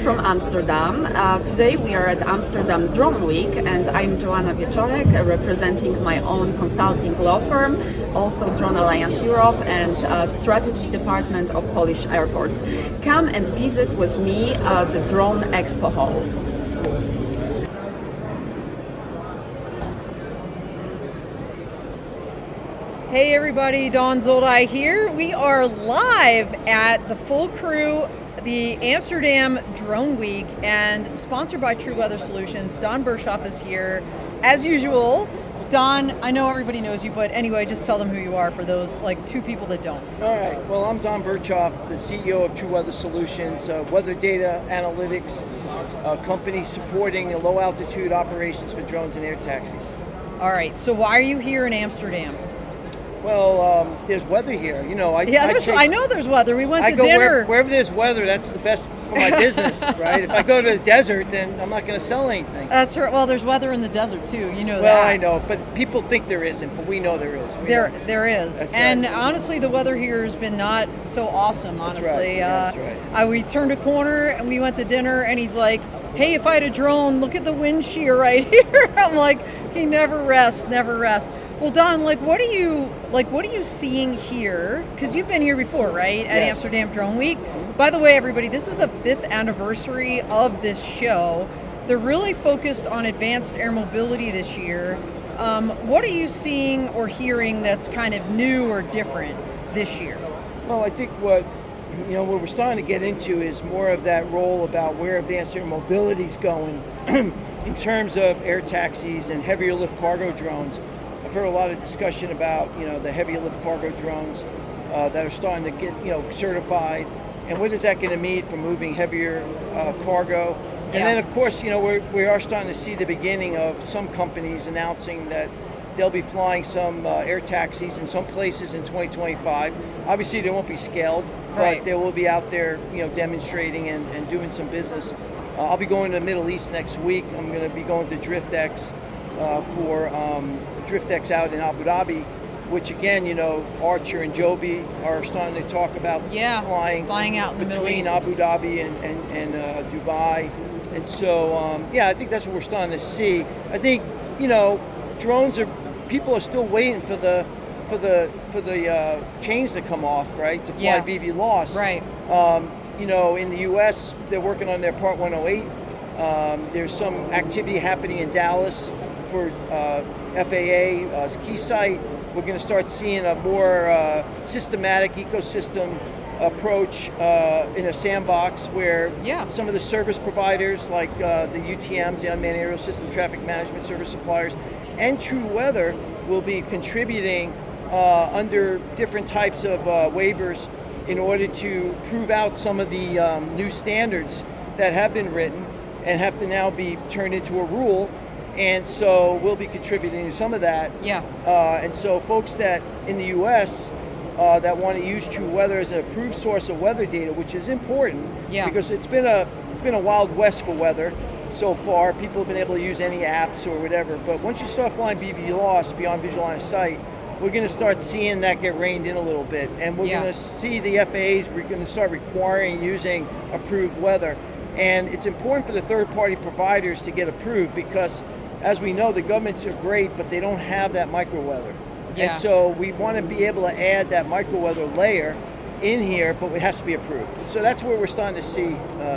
from Amsterdam. Today we are at Amsterdam Drone Week, and I'm Joanna Wieczorek, representing my own consulting law firm, also Drone Alliance Europe and Strategy Department of Polish Airports. Come and visit with me the Drone Expo Hall. Hey everybody, Dawn Zoldai here. We are live at the full crew, the Amsterdam Drone Week, and sponsored by TruWeather Solutions. Don Bershoff is here, as usual. Don, I know everybody knows you, but anyway, just tell them who you are for those like two people that don't. All right, well, I'm Don Bershoff, the CEO of TruWeather Solutions, weather data analytics company supporting low altitude operations for drones and air taxis. All right, so why are you here in Amsterdam? Well, there's weather here. You know, I know there's weather. We went to dinner. Wherever there's weather, that's the best for my business, right? If I go to the desert, then I'm not going to sell anything. That's right. Well, there's weather in the desert too. You know that. Well, I know, but people think there isn't, but we know there is. There is. That's and right. Honestly, the weather here has been not so awesome, honestly. That's right. We turned a corner and we went to dinner, and he's like, "Hey, if I had a drone, look at the wind shear right here." I'm like, he never rests, never rests. Well, Don, what are you seeing here? Because you've been here before, right? At Yes. Amsterdam Drone Week. By the way, everybody, this is the 5th anniversary of this show. They're really focused on advanced air mobility this year. What are you seeing or hearing that's kind of new or different this year? Well, I think what we're starting to get into is more of that role about where advanced air mobility is going in terms of air taxis and heavier lift cargo drones. I've heard a lot of discussion about the heavier lift cargo drones that are starting to get certified, and what is that going to mean for moving heavier cargo? And then of course we are starting to see the beginning of some companies announcing that they'll be flying some air taxis in some places in 2025. Obviously they won't be scaled, but they will be out there demonstrating and doing some business. I'll be going to the Middle East next week. I'm going to be going to DriftX for DriftX out in Abu Dhabi, which again, Archer and Joby are starting to talk about flying out in the between Abu Dhabi and Dubai. And so, I think that's what we're starting to see. I think, people are still waiting for the chains to come off, right, to fly BV loss. Right. In the U.S., they're working on their Part 108. There's some activity happening in Dallas for FAA key site. We're going to start seeing a more systematic ecosystem approach in a sandbox where some of the service providers like the UTMs, the Unmanned Aerial System Traffic Management Service Suppliers, and TruWeather will be contributing under different types of waivers in order to prove out some of the new standards that have been written and have to now be turned into a rule. And so we'll be contributing to some of that. And so folks that in the U.S. That want to use TruWeather as an approved source of weather data, which is important because it's been a wild west for weather so far. People have been able to use any apps or whatever, but once you start flying BV loss beyond visual line of sight, we're going to start seeing that get reined in a little bit, and we're going to see the FAAs. We're going to start requiring using approved weather, and it's important for the third-party providers to get approved because, as we know, the governments are great, but they don't have that micro-weather. And so we want to be able to add that micro-weather layer in here, but it has to be approved. So that's where we're starting to see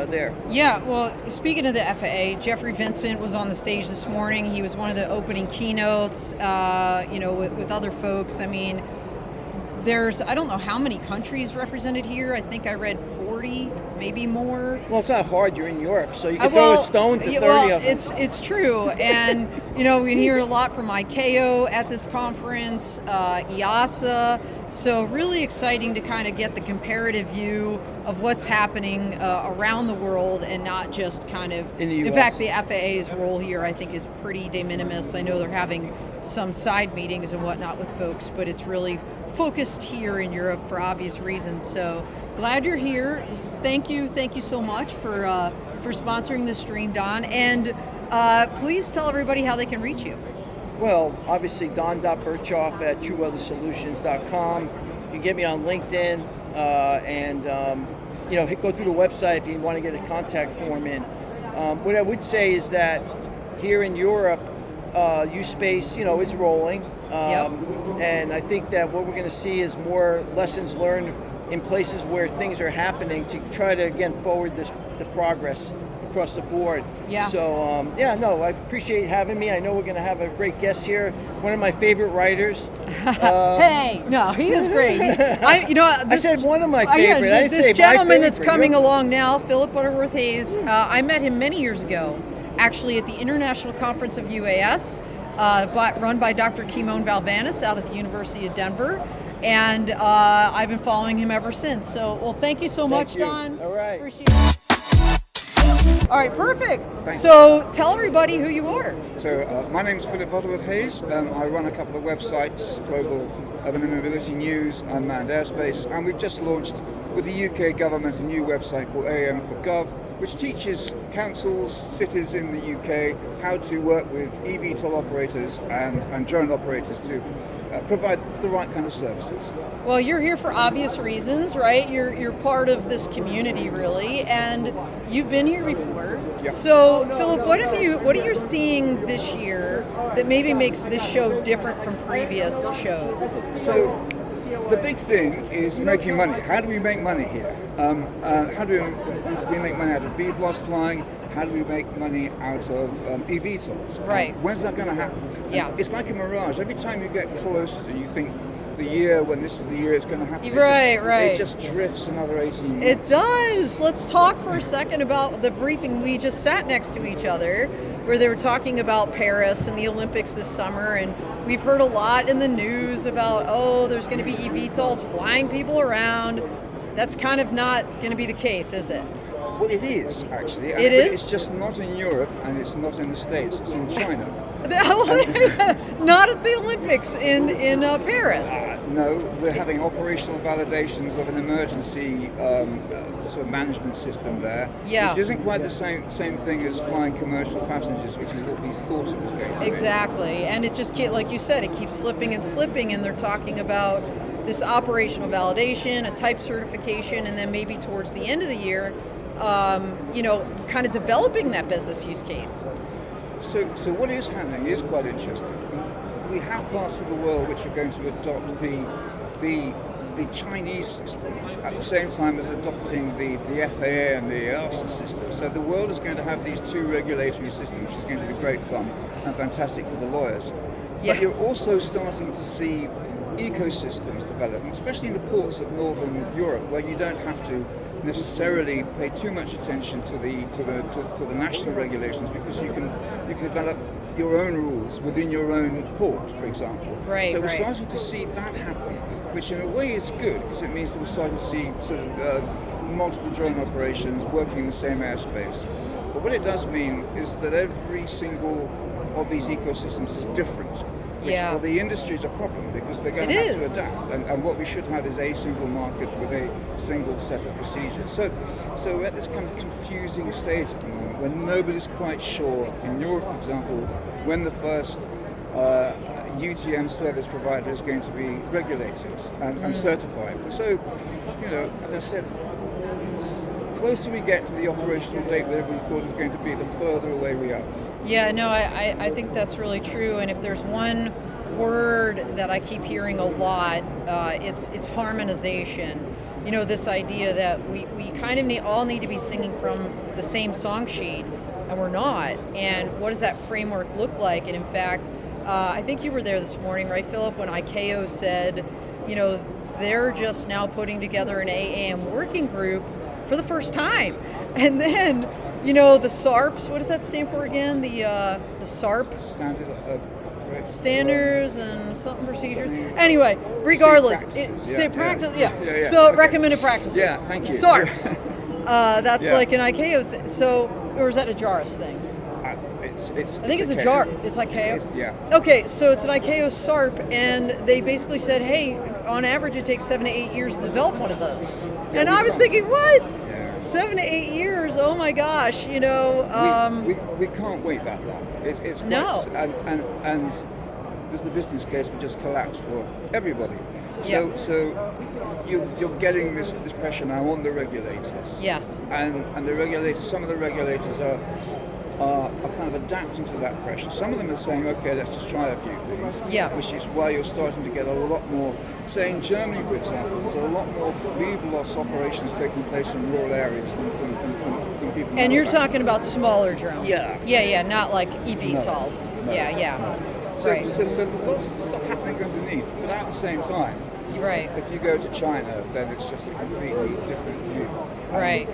there. Yeah, well, speaking of the FAA, Jeffrey Vincent was on the stage this morning. He was one of the opening keynotes, with other folks. I mean, I don't know how many countries represented here. I think I read 40, maybe more. Well, it's not hard. You're in Europe, so you can throw a stone to 30 of them. It's true. And, we hear a lot from ICAO at this conference, EASA. So really exciting to kind of get the comparative view of what's happening around the world and not just kind of... in the US. In fact, the FAA's role here, I think, is pretty de minimis. I know they're having some side meetings and whatnot with folks, but it's really focused here in Europe for obvious reasons. So glad you're here. Thank you so much for sponsoring this stream, Don. And please tell everybody how they can reach you. Well, obviously don.berchoff at truweathersolutions.com. You can get me on LinkedIn, and go through the website if you want to get a contact form in. What I would say is that here in Europe, U-Space, is rolling. And I think that what we're going to see is more lessons learned in places where things are happening to try to, again, forward the progress across the board. Yeah. So, I appreciate having me. I know we're going to have a great guest here. One of my favorite writers. Hey, no, he is great. I said one of my favorite. I didn't say this gentleman my that's coming along now, Philip Butterworth Hayes. I met him many years ago, actually at the International Conference of UAS, run by Dr. Kimon Valvanis out at the University of Denver. And I've been following him ever since. So, well, thank you so much, Don. All right. Appreciate it. All right, perfect. So tell everybody who you are. So my name is Philip Butterworth Hayes. I run a couple of websites, Global Urban and Mobility News, Unmanned Airspace, and we've just launched with the UK government a new website called AAM for Gov, which teaches councils, cities in the UK how to work with eVTOL operators and drone operators to provide the right kind of services. Well, you're here for obvious reasons, right? You're part of this community, really, and you've been here before. Yep. So, Philip, what are you seeing this year that maybe makes this show different from previous shows? So, the big thing is making money. How do we make money here? How do we make money out of BVLOS flying? How do we make money out of eVTOLs? Right. When's that going to happen? Yeah. It's like a mirage. Every time you get close, you think the year when this is the year it's going to happen. Right. It just drifts another 18 months. It does. Let's talk for a second about the briefing. We just sat next to each other where they were talking about Paris and the Olympics this summer, and we've heard a lot in the news about, there's going to be eVTOLs flying people around. That's kind of not going to be the case, is it? Well, it is, actually. It is? It's just not in Europe, and it's not in the States. It's in China. Not at the Olympics in Paris. No, we're having operational validations of an emergency sort of management system there, which isn't quite the same thing as flying commercial passengers, which is what we thought it was going to be. Exactly, and it just, like you said, it keeps slipping and slipping, and they're talking about this operational validation, a type certification, and then maybe towards the end of the year, kind of developing that business use case. So what is happening is quite interesting. We have parts of the world which are going to adopt the Chinese system at the same time as adopting the FAA and the EASA system. So the world is going to have these two regulatory systems, which is going to be great fun and fantastic for the lawyers. Yeah. But you're also starting to see ecosystems developing, especially in the ports of Northern Europe, where you don't have to necessarily pay too much attention to the national regulations, because you can develop your own rules within your own port, for example. Right. So we're starting to see that happen, which in a way is good, because it means that we're starting to see sort of multiple drone operations working in the same airspace. But what it does mean is that every single of these ecosystems is different. Which for the industry is a problem, because they're going to have to adapt. And what we should have is a single market with a single set of procedures. So we're at this kind of confusing stage at the moment when nobody's quite sure, in Europe, for example, when the first UTM service provider is going to be regulated and certified. So, as I said, the closer we get to the operational date that everybody thought it was going to be, the further away we are. Yeah, no, I think that's really true. And if there's one word that I keep hearing a lot, it's harmonization. This idea that we kind of all need to be singing from the same song sheet, and we're not. And what does that framework look like? And in fact, I think you were there this morning, right, Philip, when ICAO said, they're just now putting together an AAM working group for the first time. And then the SARPs, what does that stand for again? The SARP? Standards and something procedures. Anyway, regardless, practice. Yeah. So recommended practices. Yeah, thank you. SARPs. That's like an ICAO thing. So, or is that a JARS thing? I think it's a JAR. It's ICAO. Yeah. Okay, so it's an ICAO SARP, and they basically said, hey, on average, it takes 7 to 8 years to develop one of those. And I was thinking, what? 7 to 8 years? Oh my gosh! We can't wait that long. It's no. And because the business case would just collapse for everybody. So you're getting this pressure now on the regulators. Yes. And the regulators, some of the regulators are kind of adapting to that pressure. Some of them are saying, okay, let's just try a few things. Yeah. Which is why you're starting to get a lot more, say in Germany, for example, there's a lot more leave loss operations taking place in rural areas than people. And you're talking about smaller drones. Yeah. Yeah, not like eVTOLs. No. Yeah. So, Right. so there's lots of stuff happening underneath, but at the same time, Right. if you go to China, then it's just a completely different view. Right.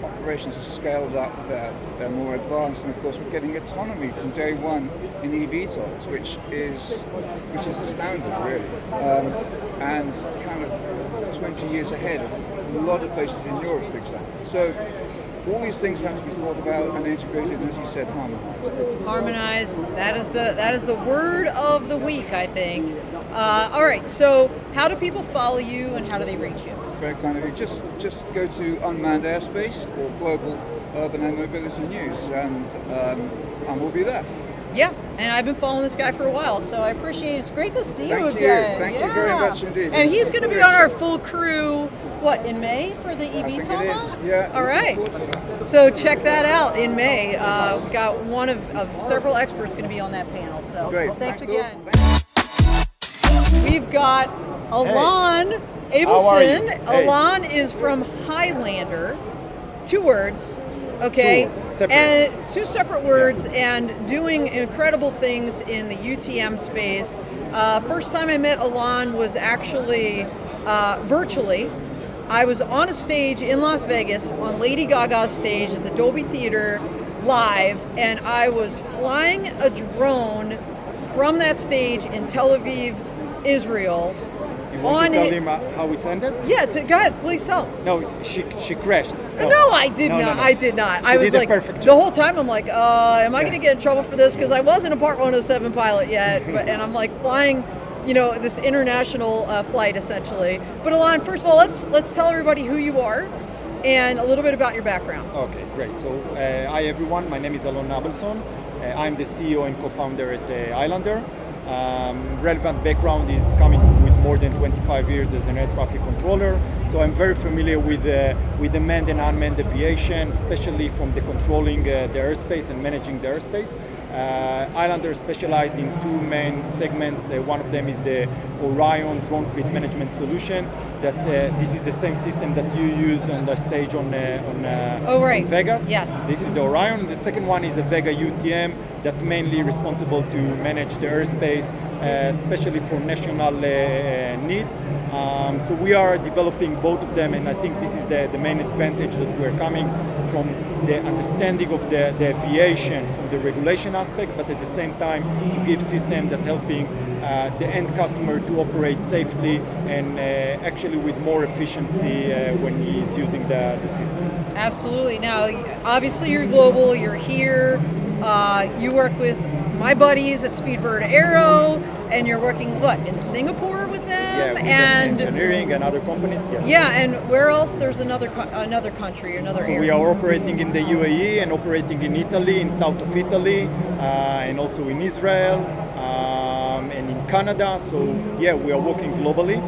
Operations are scaled up, they're more advanced, and of course we're getting autonomy from day one in eVTOLs, which is astounding, really, and kind of 20 years ahead of a lot of places in Europe, for example. So all these things have to be thought about and integrated, and as you said, harmonized. Harmonize. That is the word of the week, I think. All right. So, how do people follow you, and how do they reach you? Very kind of you. Just go to Unmanned Airspace or Global Urban Air Mobility News, and we'll be there. Yeah, and I've been following this guy for a while, so I appreciate it. It's great to see you Thank you. again. Thank you very much indeed. And he's It's going to be great on our show. full crew, what, in May for the I think eVTOL? it is. Yeah. All right. looking forward to that. So check that out in May. We've got one of several experts going to be on that panel. So Great. thanks Phil. again. We've got Alon How are you? Abelson. Hey. Alon is from Highlander. 2 words. Okay, Two separate. and 2 separate words, and doing incredible things in the UTM space. First time I met Alon was actually virtually. I was on a stage in Las Vegas on Lady Gaga's stage at the Dolby Theater live, and I was flying a drone from that stage in Tel Aviv, Israel. You want on to tell it- him how it ended? Yeah, go ahead, please tell. No, she crashed. No, I did No, not. no. I did not. She I was did a like, perfect the job. whole time I'm like, am I going to get in trouble for this? Because I wasn't a Part 107 pilot yet, and I'm like flying, this international flight essentially. But Alon, first of all, let's tell everybody who you are and a little bit about your background. Okay, great. So, hi everyone. My name is Alon Abelson. I'm the CEO and co-founder at Highlander. Relevant background is coming with more than 25 years as an air traffic controller. So I'm very familiar with the manned and unmanned aviation, especially from the controlling the airspace and managing the airspace. Highlander specialized in 2 main segments. One of them is the Orion Drone Fleet Management Solution. That this is the same system that you used on the stage on Right. Vegas. Yes. This is the Orion. The second one is a Vega UTM that mainly responsible to manage the airspace, especially for national needs. So we are developing both of them, and I think this is the main advantage that we're coming from the understanding of the aviation, from the regulation aspect, but at the same time to give system that helping the end customer to operate safely and actually with more efficiency when he's using the system. Absolutely. Now, obviously, you're global. You're here. You work with my buddies at Speedbird Aero, and you're working in Singapore with them, Yeah, with and engineering and other companies. yeah, and where else? There's another country, another So area. we are operating in the UAE and operating in Italy, in south of Italy, and also in Israel and in Canada. So yeah, we are working globally.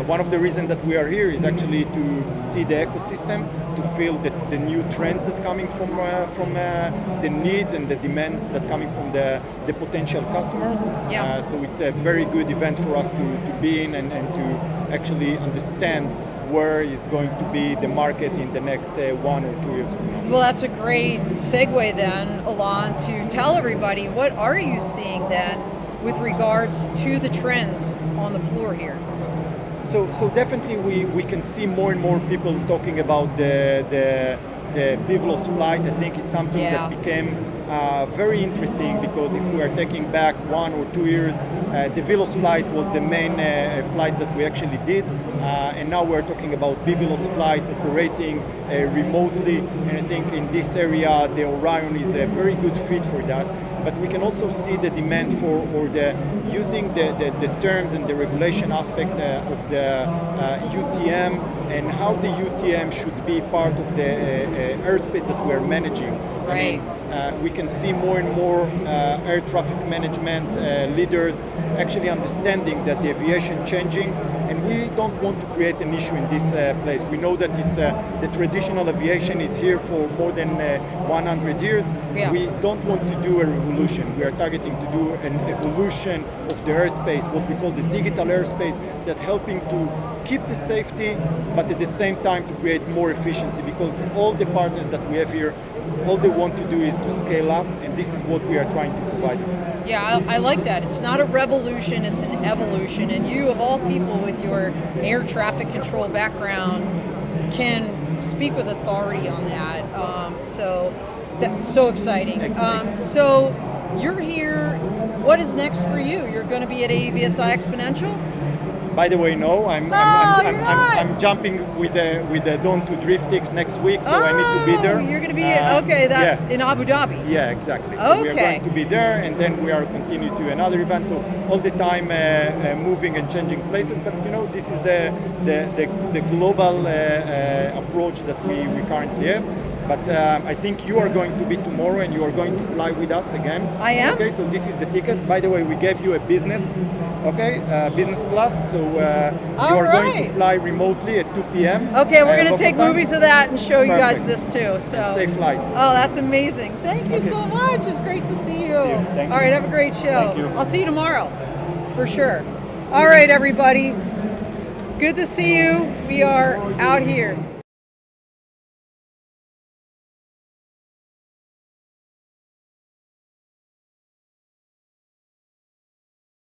One of the reasons that we are here is actually to see the ecosystem, to feel the new trends that coming from the needs and the demands that coming from the potential customers. Yeah. So it's a very good event for us to be in and to actually understand where is going to be the market in the next 1 or 2 years from now. Well, that's a great segue then, Alon, to tell everybody what are you seeing then with regards to the trends on the floor here. So definitely we can see more and more people talking about the BVLOS flight. I think it's something that became very interesting, because if we are taking back 1 or 2 years, the VLOS flight was the main flight that we actually did, and now we're talking about BVLOS flights operating remotely, and I think in this area the Orion is a very good fit for that. But we can also see the demand for, or the using the terms and the regulation aspect of the UTM and how the UTM should be part of the airspace that we're managing. I mean, we can see more and more air traffic management leaders actually understanding that the aviation changing, and we don't want to create an issue in this place. We know that it's the traditional aviation is here for more than 100 years. Yeah. We don't want to do a revolution. We are targeting to do an evolution of the airspace, what we call the digital airspace, that helping to keep the safety, but at the same time to create more efficiency, because all the partners that we have here, all they want to do is to scale up, and this is what we are trying to provide them. Yeah, I like that. It's not a revolution, it's an evolution. And you, of all people, with your air traffic control background, can speak with authority on that. So that's so exciting. So you're here. What is next for you? You're going to be at AVSI Exponential? By the way, no, I'm jumping with the Dawn to Driftix next week, so I need to be there. You're going to be in Abu Dhabi. Yeah, exactly. So we are going to be there, and then we are continue to another event. So all the time moving and changing places. But you know, this is the global approach that we currently have. But I think you are going to be tomorrow, and you are going to fly with us again. I am. Okay, so this is the ticket. By the way, we gave you a business. Okay, business class, so you are going to fly remotely at 2 p.m. Okay, we're going to take movies of that and show you guys this too. So and safe flight. Oh, that's amazing. Thank you so much. It's great to see you. Thank you. All right, have a great show. Thank you. I'll see you tomorrow, for sure. All right, everybody. Good to see you. We are out here.